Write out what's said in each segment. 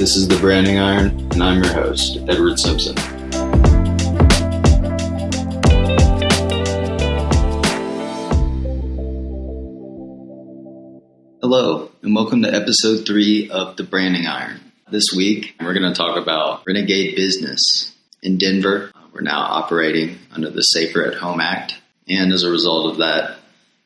This is The Branding Iron, and I'm your host, Edward Simpson. Hello, and welcome to episode 3 of The Branding Iron. This week, we're going to talk about Renegade business in Denver. We're now operating under the Safer at Home Act, and as a result of that,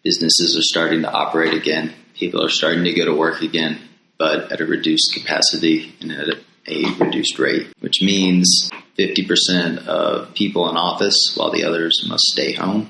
businesses are starting to operate again. People are starting to go to work again, but at a reduced capacity and at a reduced rate, which means 50% of people in office while the others must stay home.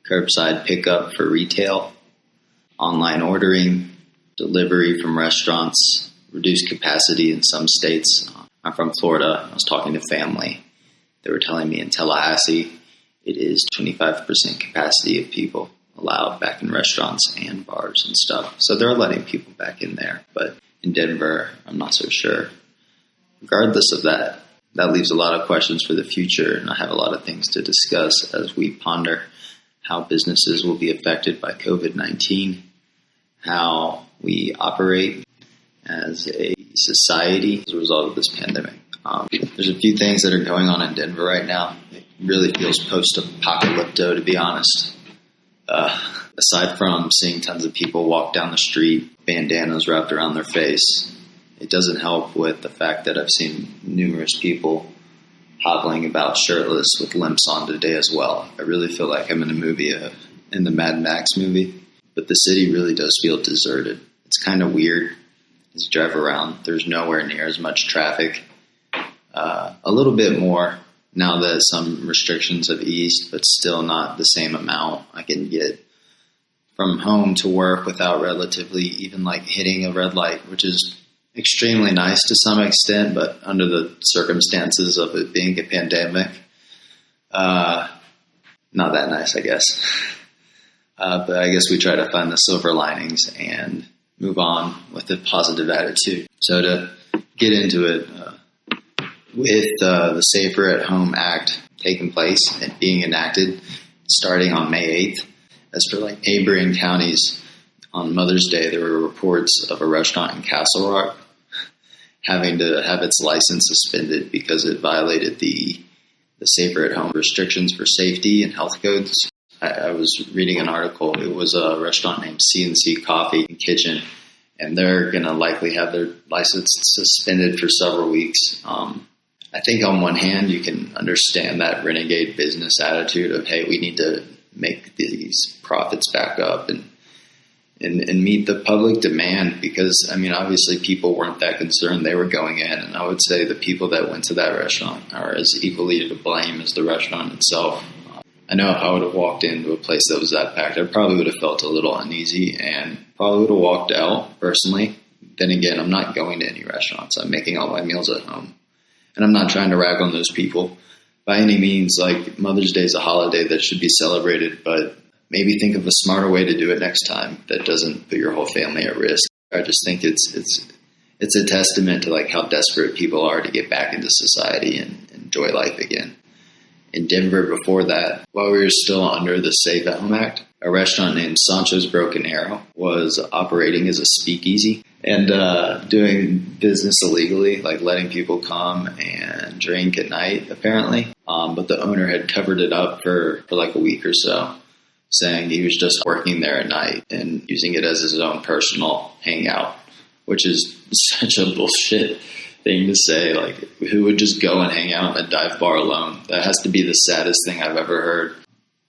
Curbside pickup for retail, online ordering, delivery from restaurants, reduced capacity in some states. I'm from Florida. I was talking to family. They were telling me in Tallahassee, it is 25% capacity of people allowed back in restaurants and bars and stuff. So they're letting people back in there. But in Denver, I'm not so sure. Regardless of that, that leaves a lot of questions for the future. And I have a lot of things to discuss as we ponder how businesses will be affected by COVID-19, how we operate as a society as a result of this pandemic. There's a few things that are going on in Denver right now. It really feels post-apocalypto, to be honest. Aside from seeing tons of people walk down the street, bandanas wrapped around their face, it doesn't help with the fact that I've seen numerous people hobbling about shirtless with limps on today as well. I really feel like I'm in a movie, in the Mad Max movie, but the city really does feel deserted. It's kind of weird as you drive around. There's nowhere near as much traffic. A little bit more now that some restrictions have eased, but still not the same amount. I can get from home to work without relatively even like hitting a red light, which is extremely nice to some extent, but under the circumstances of it being a pandemic, not that nice, I guess. But I guess we try to find the silver linings and move on with a positive attitude. So to get into it, with the Safer at Home Act taking place and being enacted starting on May 8th, as for like neighboring counties, on Mother's Day, there were reports of a restaurant in Castle Rock having to have its license suspended because it violated the Safer at Home restrictions for safety and health codes. I was reading an article. It was a restaurant named C&C Coffee and Kitchen, and they're going to likely have their license suspended for several weeks. I think on one hand, you can understand that renegade business attitude of, hey, we need to make these profits back up and meet the public demand because, I mean, obviously people weren't that concerned. They were going in, and I would say the people that went to that restaurant are as equally to blame as the restaurant itself. I know if I would have walked into a place that was that packed, I probably would have felt a little uneasy and probably would have walked out personally. Then again, I'm not going to any restaurants. I'm making all my meals at home. And I'm not trying to rag on those people by any means. Like, Mother's Day is a holiday that should be celebrated, but maybe think of a smarter way to do it next time that doesn't put your whole family at risk. I just think it's a testament to like how desperate people are to get back into society and enjoy life again. In Denver before that, while we were still under the Safe at Home Act, a restaurant named Sancho's Broken Arrow was operating as a speakeasy and doing business illegally, like letting people come and drink at night, apparently. But the owner had covered it up for like a week or so, saying he was just working there at night and using it as his own personal hangout, which is such a bullshit thing to say. Like, who would just go and hang out at a dive bar alone? That has to be the saddest thing I've ever heard.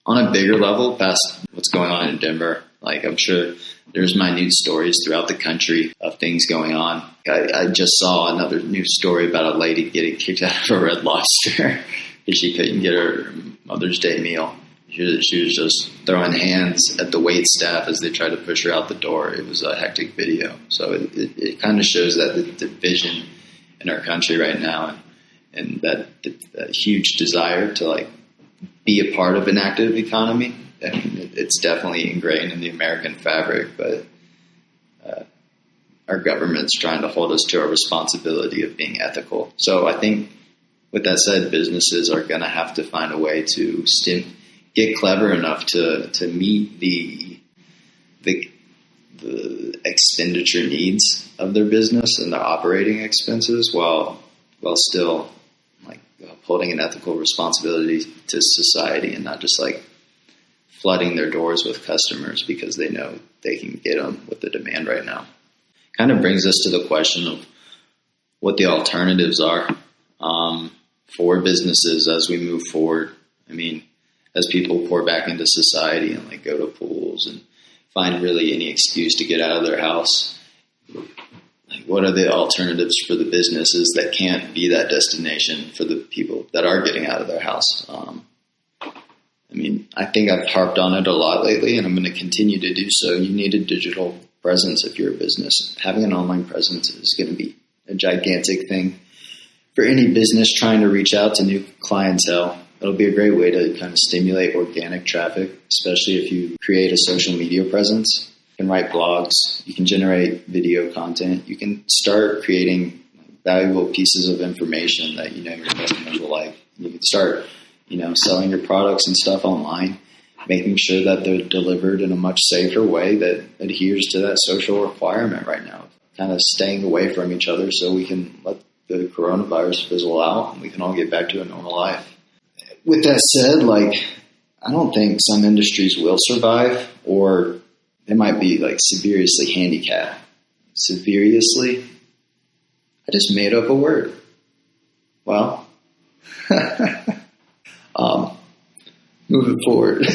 On a bigger level, past what's going on in Denver, like, I'm sure there's minute stories throughout the country of things going on. I just saw another news story about a lady getting kicked out of a Red Lobster because she couldn't get her Mother's Day meal. She was just throwing hands at the wait staff as they tried to push her out the door. It was a hectic video. So it kind of shows that the division in our country right now and that huge desire to like be a part of an active economy. I mean, it's definitely ingrained in the American fabric, but our government's trying to hold us to our responsibility of being ethical. So I think with that said, businesses are going to have to find a way to get clever enough to meet the expenditure needs of their business and their operating expenses while still like upholding an ethical responsibility to society and not just like flooding their doors with customers because they know they can get them with the demand right now. Kind of brings us to the question of what the alternatives are for businesses as we move forward. I mean, as people pour back into society and like go to pools and find really any excuse to get out of their house, like what are the alternatives for the businesses that can't be that destination for the people that are getting out of their house? I mean, I think I've harped on it a lot lately, and I'm going to continue to do so. You need a digital presence if you're a business. Having an online presence is going to be a gigantic thing for any business trying to reach out to new clientele. It'll be a great way to kind of stimulate organic traffic, especially if you create a social media presence. You can write blogs. You can generate video content. You can start creating valuable pieces of information that you know your customers will like. You can start, selling your products and stuff online, making sure that they're delivered in a much safer way that adheres to that social requirement right now. Kind of staying away from each other so we can let the coronavirus fizzle out and we can all get back to a normal life. With that said, I don't think some industries will survive, or they might be severely handicapped. Severiously? I just made up a word. Well, moving forward.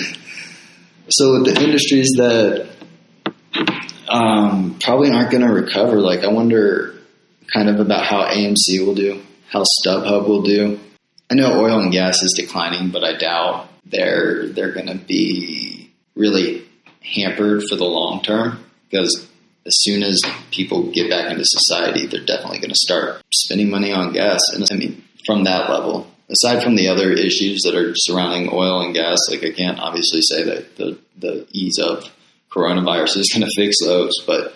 So with the industries that probably aren't going to recover, I wonder kind of about how AMC will do, how StubHub will do. I know oil and gas is declining, but I doubt they're going to be really hampered for the long term, because as soon as people get back into society, they're definitely going to start spending money on gas. And I mean, from that level, aside from the other issues that are surrounding oil and gas, I can't obviously say that the ease of coronavirus is going to fix those, but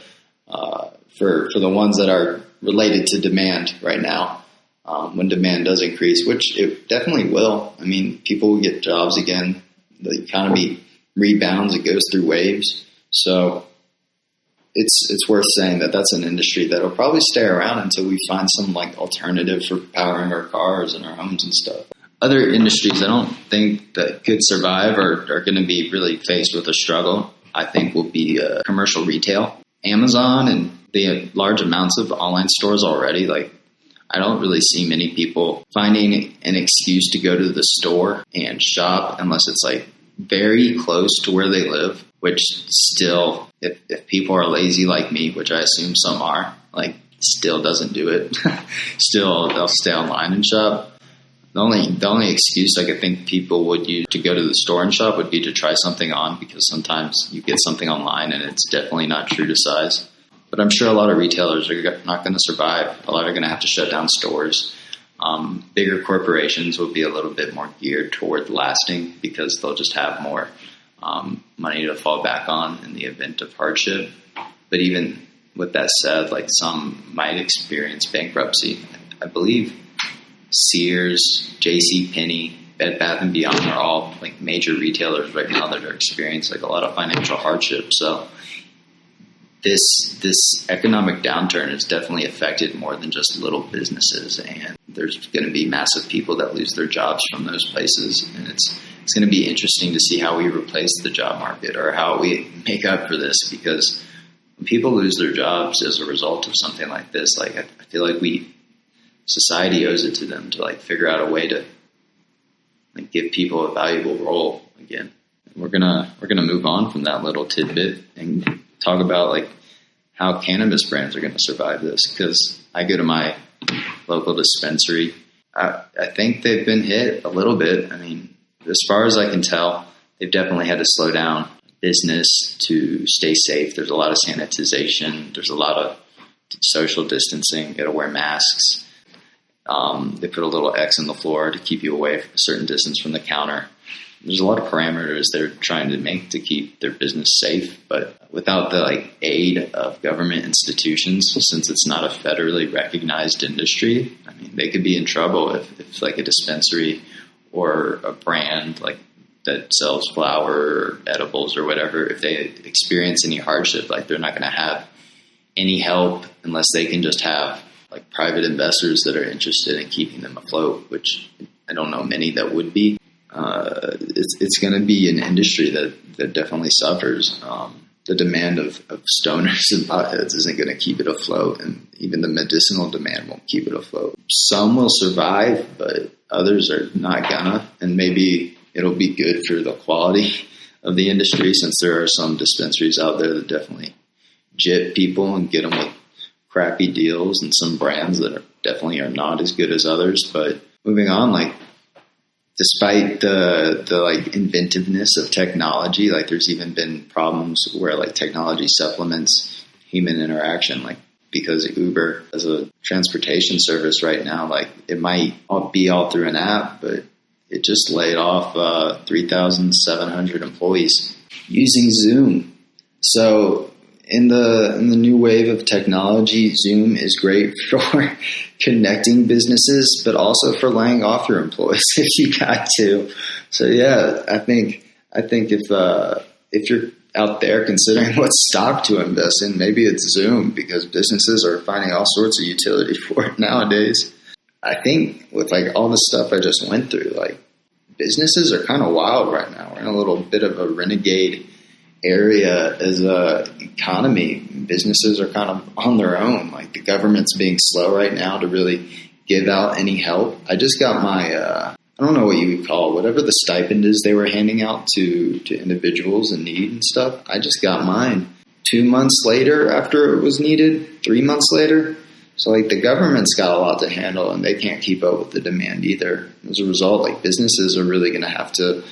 for the ones that are related to demand right now, when demand does increase, which it definitely will. I mean, people will get jobs again. The economy rebounds. It goes through waves. So it's worth saying that that's an industry that will probably stay around until we find some alternative for powering our cars and our homes and stuff. Other industries I don't think that could survive or are going to be really faced with a struggle, I think, will be commercial retail. Amazon and the large amounts of online stores already, I don't really see many people finding an excuse to go to the store and shop unless it's very close to where they live, which still, if people are lazy like me, which I assume some are, still doesn't do it. Still, they'll stay online and shop. The only excuse I could think people would use to go to the store and shop would be to try something on, because sometimes you get something online and it's definitely not true to size. But I'm sure a lot of retailers are not going to survive. A lot are going to have to shut down stores. Bigger corporations will be a little bit more geared toward lasting, because they'll just have more money to fall back on in the event of hardship. But even with that said, some might experience bankruptcy. I believe Sears, JCPenney, Bed Bath & Beyond are all major retailers right now that are experiencing a lot of financial hardship. So this economic downturn has definitely affected more than just little businesses, and there's going to be massive people that lose their jobs from those places, and it's going to be interesting to see how we replace the job market or how we make up for this, because when people lose their jobs as a result of something like this, I feel like society owes it to them to figure out a way to give people a valuable role again. We're gonna move on from that little tidbit and talk about how cannabis brands are going to survive this, because I go to my local dispensary. I think they've been hit a little bit. I mean, as far as I can tell, they've definitely had to slow down business to stay safe. There's a lot of sanitization. There's a lot of social distancing. You got to wear masks. They put a little X in the floor to keep you away from a certain distance from the counter. There's a lot of parameters they're trying to make to keep their business safe, but without the aid of government institutions, since it's not a federally recognized industry, I mean, they could be in trouble if a dispensary or a brand that sells flower or edibles or whatever, if they experience any hardship, they're not going to have any help unless they can just have like private investors that are interested in keeping them afloat, which I don't know many that would be. It's going to be an industry that definitely suffers. The demand of stoners and potheads isn't going to keep it afloat, and even the medicinal demand won't keep it afloat. Some will survive, but others are not gonna, and maybe it'll be good for the quality of the industry, since there are some dispensaries out there that definitely jip people and get them with crappy deals, and some brands that definitely are not as good as others. But moving on, like, despite the like inventiveness of technology, like there's even been problems where like technology supplements human interaction, like because Uber as a transportation service right now, like it might be all through an app, but it just laid off 3,700 employees using Zoom. So in the new wave of technology, Zoom is great for connecting businesses, but also for laying off your employees if you got to. So yeah, I think if you're out there considering what stock to invest in, maybe it's Zoom, because businesses are finding all sorts of utility for it nowadays. I think with like all the stuff I just went through, like businesses are kind of wild right now. We're in a little bit of a renegade area as a economy. Businesses are kind of on their own. Like the government's being slow right now to really give out any help. I just got my I don't know what you would call whatever the stipend is they were handing out to individuals in need and stuff. I just got mine 2 months later after it was needed, 3 months later. So like the government's got a lot to handle, and they can't keep up with the demand either. As a result, like businesses are really going to have to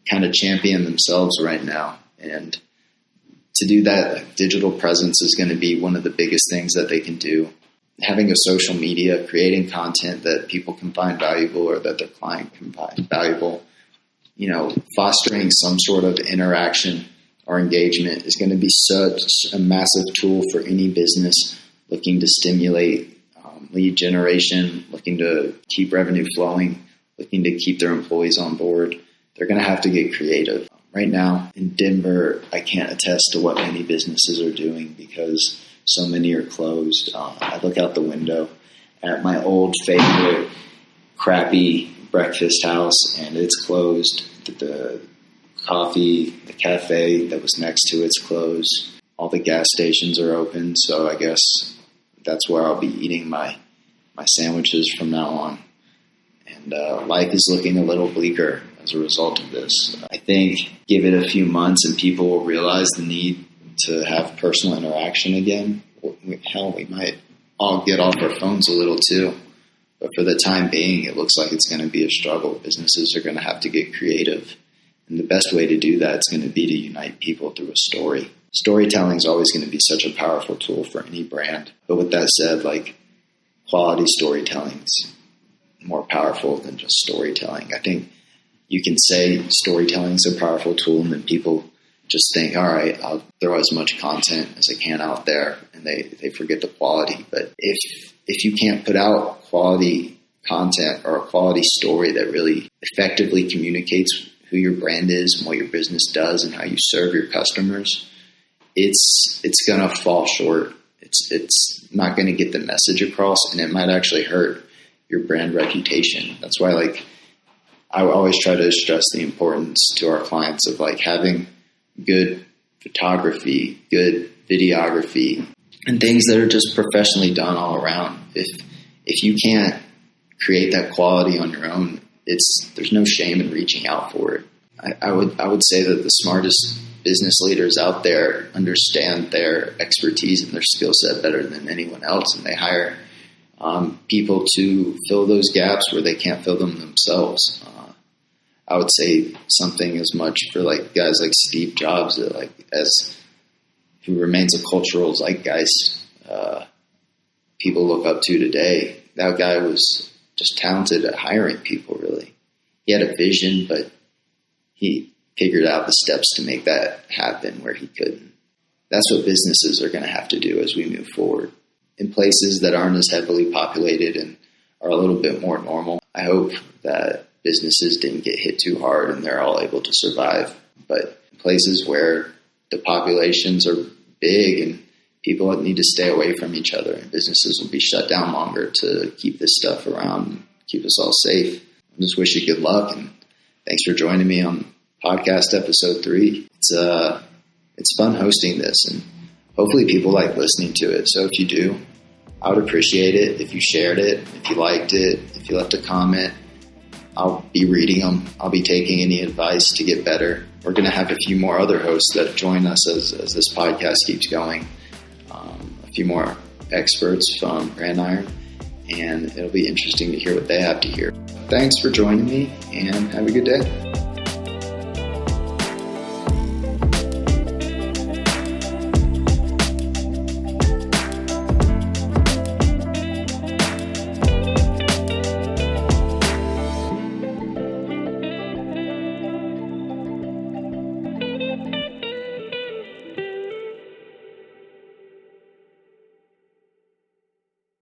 kind of champion themselves right now. And to do that, like, digital presence is going to be one of the biggest things that they can do. Having a social media, creating content that people can find valuable or that their client can find valuable, fostering some sort of interaction or engagement is going to be such a massive tool for any business looking to stimulate lead generation, looking to keep revenue flowing, looking to keep their employees on board. They're going to have to get creative. Right now in Denver, I can't attest to what many businesses are doing because so many are closed. I look out the window at my old favorite crappy breakfast house, and it's closed. The cafe that was next to it's closed. All the gas stations are open, so I guess that's where I'll be eating my sandwiches from now on. And life is looking a little bleaker as a result of this. I think give it a few months and people will realize the need to have personal interaction again. Hell, we might all get off our phones a little too. But for the time being, it looks like it's going to be a struggle. Businesses are going to have to get creative. And the best way to do that is going to be to unite people through a story. Storytelling is always going to be such a powerful tool for any brand. But with that said, like quality storytelling is more powerful than just storytelling. I think you can say storytelling is a powerful tool, and then people just think, all right, I'll throw as much content as I can out there, and they forget the quality. But if you can't put out quality content or a quality story that really effectively communicates who your brand is and what your business does and how you serve your customers, it's going to fall short. It's not going to get the message across, and it might actually hurt your brand reputation. That's why, like, I always try to stress the importance to our clients of like having good photography, good videography, and things that are just professionally done all around. If you can't create that quality on your own, there's no shame in reaching out for it. I would say that the smartest business leaders out there understand their expertise and their skill set better than anyone else, and they hire people to fill those gaps where they can't fill them themselves. I would say something as much for like guys like Steve Jobs, who remains a cultural zeitgeist. People look up to today. That guy was just talented at hiring people. Really, he had a vision, but he figured out the steps to make that happen where he couldn't. That's what businesses are going to have to do as we move forward. In places that aren't as heavily populated and are a little bit more normal, I hope that businesses didn't get hit too hard and they're all able to survive. But in places where the populations are big and people need to stay away from each other. Businesses will be shut down longer to keep this stuff around, keep us all safe. I just wish you good luck, and thanks for joining me on podcast episode 3. It's fun hosting this, and hopefully people like listening to it. So if you do, I would appreciate it if you shared it, if you liked it, if you left a comment. I'll be reading them. I'll be taking any advice to get better. We're going to have a few more other hosts that join us as this podcast keeps going. A few more experts from Brand Iron, and it'll be interesting to hear what they have to hear. Thanks for joining me, and have a good day.